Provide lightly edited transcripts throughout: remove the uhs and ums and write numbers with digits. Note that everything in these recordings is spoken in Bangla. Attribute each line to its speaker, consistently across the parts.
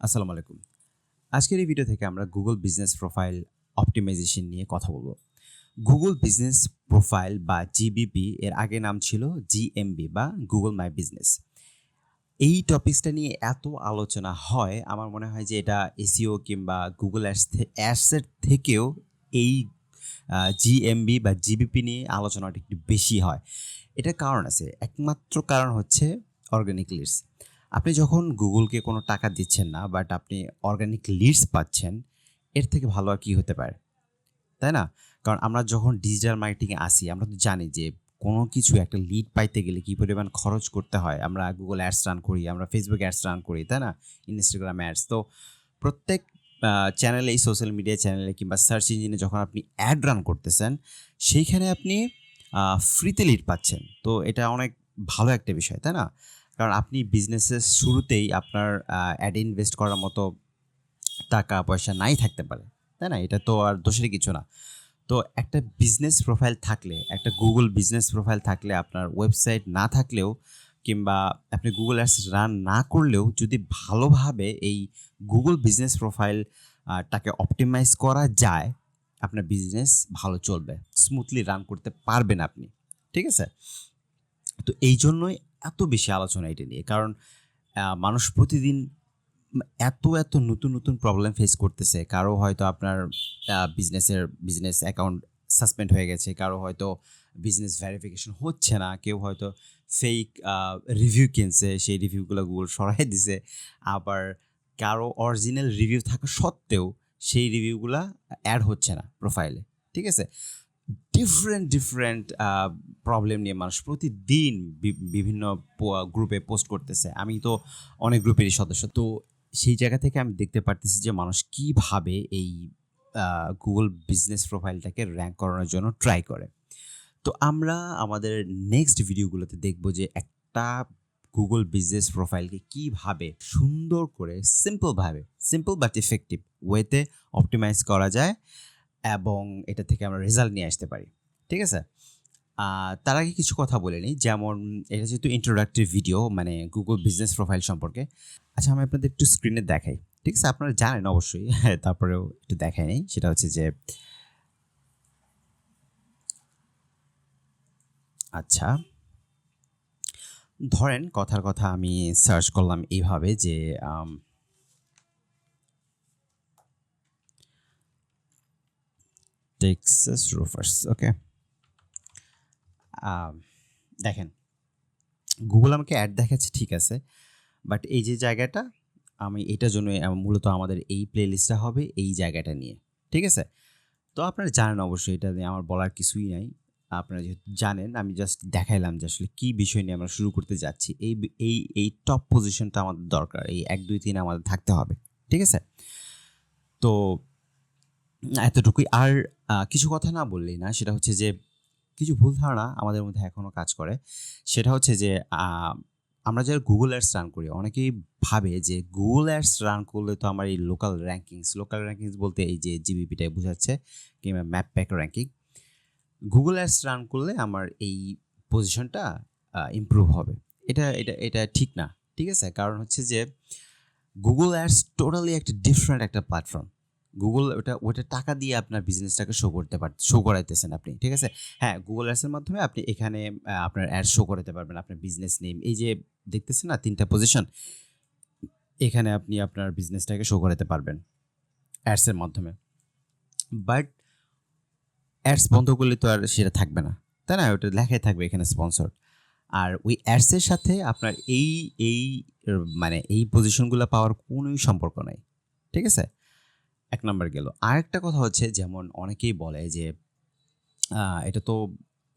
Speaker 1: আসসালামু আলাইকুম। আজকের এই ভিডিও থেকে আমরা গুগল বিজনেস প্রোফাইল অপটিমাইজেশন নিয়ে কথা বলব। গুগল বিজনেস প্রোফাইল বা জিবিপি এর আগে নাম ছিল জিএমবি বা গুগল মাই বিজনেস। এই টপিকসটা নিয়ে এত আলোচনা হয়, আমার মনে হয় যে এটা এসইও কিংবা গুগল অ্যাডসের থেকেও এই জিএমবি বা জিবিপি নিয়ে আলোচনাটা একটু বেশি হয়। এটার কারণ আছে। একমাত্র কারণ হচ্ছে অর্গানিক লিডস। আপনি যখন গুগলকে কোনো টাকা দিচ্ছেন না, বাট আপনি অর্গানিক লিডস পাচ্ছেন, এর থেকে ভালো আর কি হতে পারে, তাই না? কারণ আমরা যখন ডিজিটাল মার্কেটিংয়ে আসি, আমরা তো জানি যে কোনো কিছু একটা লিড পাইতে গেলে কী পরিমাণ খরচ করতে হয়। আমরা গুগল অ্যাডস রান করি, আমরা ফেসবুক অ্যাডস রান করি, তাই না? Instagram ads. তো প্রত্যেক চ্যানেলে, এই সোশ্যাল মিডিয়া চ্যানেলে কিংবা সার্চ ইঞ্জিনে যখন আপনি অ্যাড রান করতেছেন, সেইখানে আপনি ফ্রিতে লিড পাচ্ছেন। তো এটা অনেক ভালো একটা বিষয়, তাই না? কারণ আপনি বিজনেসের শুরুতেই আপনার অ্যাডে ইনভেস্ট করার মতো টাকা পয়সা নাই থাকতে পারে, তাই না? এটা তো আর দোষের কিছু না। তো একটা বিজনেস প্রোফাইল থাকলে, একটা গুগল বিজনেস প্রোফাইল থাকলে, আপনার ওয়েবসাইট না থাকলেও কিংবা আপনি গুগল অ্যাডস রান না করলেও, যদি ভালোভাবে এই গুগল বিজনেস প্রোফাইল টাকে অপটিমাইজ করা যায়, আপনার বিজনেস ভালো চলবে, স্মুথলি রান করতে পারবেন আপনি। ঠিক আছে? তো এই জন্যই এত বেশি আলোচনা এটা নিয়ে। কারণ মানুষ প্রতিদিন এত নতুন প্রবলেম ফেস করতেছে। কারো হয়তো আপনার বিজনেস অ্যাকাউন্ট সাসপেন্ড হয়ে গেছে, কারো হয়তো বিজনেস ভেরিফিকেশন হচ্ছে না, কেউ হয়তো ফেক রিভিউ কিনছে, সেই রিভিউগুলো গুগল সরাই দিছে। আবার কারো অরিজিনাল রিভিউ থাকা সত্ত্বেও সেই রিভিউগুলা অ্যাড হচ্ছে না প্রোফাইলে। ঠিক আছে? ডিফারেন্ট প্রবলেম নিয়ে মানুষ প্রতিদিন বিভিন্ন গ্রুপে পোস্ট করতেছে। আমি তো অনেক গ্রুপেরই সদস্য। তো সেই জায়গা থেকে আমি দেখতে পারতেছি যে মানুষ কীভাবে এই গুগল বিজনেস প্রোফাইলটাকে র্যাঙ্ক করানোর জন্য ট্রাই করে। তো আমরা আমাদের নেক্সট ভিডিওগুলোতে দেখব যে একটা গুগল বিজনেস প্রোফাইলকে কীভাবে সুন্দর করে সিম্পল বাট ইফেক্টিভ ওয়েতে অপটিমাইজ করা যায় এবং এটা থেকে আমরা রেজাল্ট নিয়ে আসতে পারি। ঠিক আছে? তার আগে কিছু কথা বলে নিই। যেমন, এটা যেহেতু ইন্ট্রোডাক্টরি ভিডিও, মানে গুগল বিজনেস প্রোফাইল সম্পর্কে। আচ্ছা, আমি আপনাদের একটু স্ক্রিনে দেখাই। ঠিক আছে? আপনারা জানেন অবশ্যই, তারপরেও একটু দেখাই নেই। সেটা হচ্ছে যে, আচ্ছা, ধরেন কথার কথা আমি সার্চ করলাম এইভাবে যে টেক্সাস রুফার্স। ওকে, দেখেন গুগল আমাকে অ্যাড দেখাচ্ছে, ঠিক আছে, বাট এই যে জায়গাটা, আমি এটার জন্য মূলত আমাদের এই প্লেলিস্টটা হবে এই জায়গাটা নিয়ে। ঠিক আছে? তো আপনারা জানেন অবশ্যই, এটা নিয়ে আমার বলার কিছুই নাই। আপনারা যেহেতু জানেন, আমি জাস্ট দেখাইলাম যে আসলে কী বিষয় নিয়ে আমরা শুরু করতে যাচ্ছি। এই টপ পজিশনটা আমাদের দরকার, এই 1, 2, 3 আমাদের থাকতে হবে। ঠিক আছে? তো এতটুকুই। আর কিছু কথা না বললেই না, সেটা হচ্ছে যে কিছু ভুল ধারণা আমাদের মধ্যে এখনও কাজ করে। সেটা হচ্ছে যে আমরা যারা গুগল অ্যাডস রান করি, অনেকেই ভাবে যে গুগল অ্যাডস রান করলে তো আমার এই লোকাল র্যাঙ্কিংস বলতে এই যে জিবিপিটাই বোঝাচ্ছে, কিংবা map pack ranking, Google ads run করলে আমার এই পজিশনটা ইমপ্রুভ হবে। এটা ঠিক না। ঠিক আছে? কারণ হচ্ছে যে গুগল অ্যাডস টোটালি একটা ডিফারেন্ট একটা প্ল্যাটফর্ম। গুগল ওটা টাকা দিয়ে আপনার বিজনেসটাকে শো করাইতেছেন আপনি। ঠিক আছে? হ্যাঁ, গুগল অ্যাডসের মাধ্যমে আপনি এখানে আপনার অ্যাড শো করাতে পারবেন, আপনার বিজনেস নেম। এই যে দেখতেছেন না 3টা পজিশন, এখানে আপনি আপনার বিজনেসটাকে শো করাতে পারবেন অ্যাডসের মাধ্যমে। বাট অ্যাডস বন্ধ করলে তো আর সেটা থাকবে না, তাই না? ওটা লেখাই থাকবে এখানে স্পন্সর। আর ওই অ্যাডসের সাথে আপনার এই মানে এই পজিশনগুলো পাওয়ার কোনোই সম্পর্ক নাই। ঠিক আছে? 1 নাম্বার গেল। আরেকটা কথা হচ্ছে, যেমন অনেকেই বলে যে এটা তো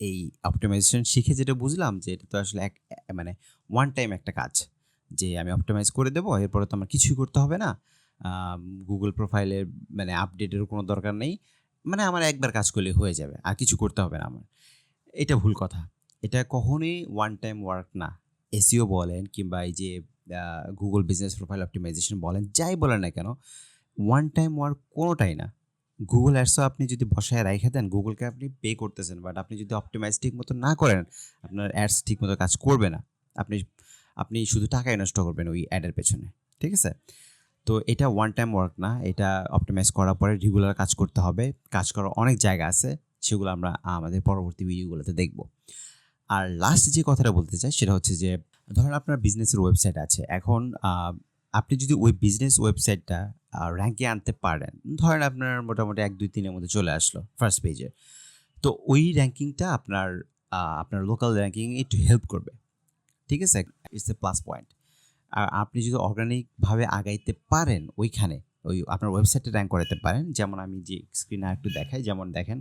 Speaker 1: এই অপটিমাইজেশন শিখে যেটা বুঝলাম যে এটা তো আসলে মানে ওয়ান টাইম একটা কাজ, যে আমি অপটিমাইজ করে দেবো, এরপরে তো আমার কিছুই করতে হবে না। গুগল প্রোফাইলের মানে আপডেটের কোনো দরকার নেই। মানে আমার একবার কাজ করলে হয়ে যাবে, আর কিছু করতে হবে না আমার। এটা ভুল কথা। এটা কখনোই ওয়ান টাইম ওয়ার্ক না। এসইও বলেন কিংবা এই যে গুগল বিজনেস প্রোফাইল অপটিমাইজেশন বলেন, যাই বলেন না কেন, ওয়ান টাইম ওয়ার্ক কোনোটাই না। গুগল অ্যাডসও আপনি যদি বসায় রাইখা দেন, গুগলকে আপনি পে করতেছেন, বাট আপনি যদি অপটিমাইজ ঠিক মতো না করেন, আপনার অ্যাডস ঠিক মতো কাজ করবে না। আপনি আপনি শুধু টাকাই নষ্ট করবেন ওই অ্যাডের পেছনে। ঠিক আছে? তো তো এটা ওয়ান টাইম ওয়ার্ক না, এটা অপটিমাইজ করার পরে রেগুলার কাজ করতে হবে। কাজ করার অনেক জায়গা আছে, সেগুলো আমরা আমাদের পরবর্তী ভিডিওগুলোতে দেখব। আর লাস্ট যে কথাটা বলতে চাই সেটা হচ্ছে যে ধরেন আপনার বিজনেসের ওয়েবসাইট আছে, এখন আপনি যদি ওই বিজনেস ওয়েবসাইটটা র্যাঙ্কে আনতে পারেন, ধরেন আপনার মোটামুটি 1 2 3 এর মধ্যে চলে আসলো ফার্স্ট পেজে, তো ওই র্যাঙ্কিংটা আপনার লোকাল র্যাঙ্কিং একটু হেল্প করবে, ঠিক আছে? It's a plus point. আর আপনি যদি অর্গানিকভাবে আগাইতে পারেন ওইখানে, ওই আপনার ওয়েবসাইটে র্যাঙ্ক করাতে পারেন, যেমন আমি যে স্ক্রিনে একটু দেখাই, যেমন দেখেন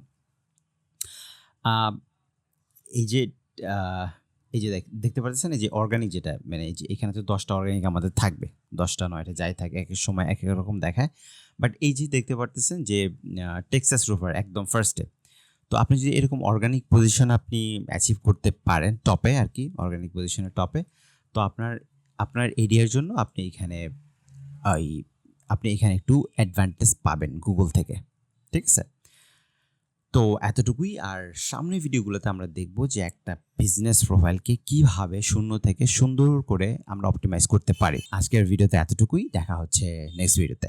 Speaker 1: এই যে এই যে দেখতে পাচ্ছেন এই যে অর্গানিক, যেটা মানে এই যে এখানে তো 10টা অর্গানিক আমাদের থাকবে, 10টা 9টা যাই থাকে, এক এক সময় এক এক রকম দেখায়। বাট এই যে দেখতে পারতেছেন যে টেক্সাস রোভার একদম ফার্স্টে। তো আপনি যদি এরকম অর্গানিক পজিশন আপনি অ্যাচিভ করতে পারেন টপে আর কি, অর্গানিক পজিশনের টপে, তো আপনার এরিয়ার জন্য আপনি এখানে একটু অ্যাডভান্টেজ পাবেন গুগল থেকে, ঠিক আছে? তো এতটুকুই। আর সামনের ভিডিওগুলোতে আমরা দেখব যে একটা বিজনেস প্রোফাইলকে কিভাবে শূন্য থেকে সুন্দর করে আমরা অপটিমাইজ করতে পারি। আজকের ভিডিওতে এতটুকুই, দেখা হচ্ছে নেক্সট ভিডিওতে।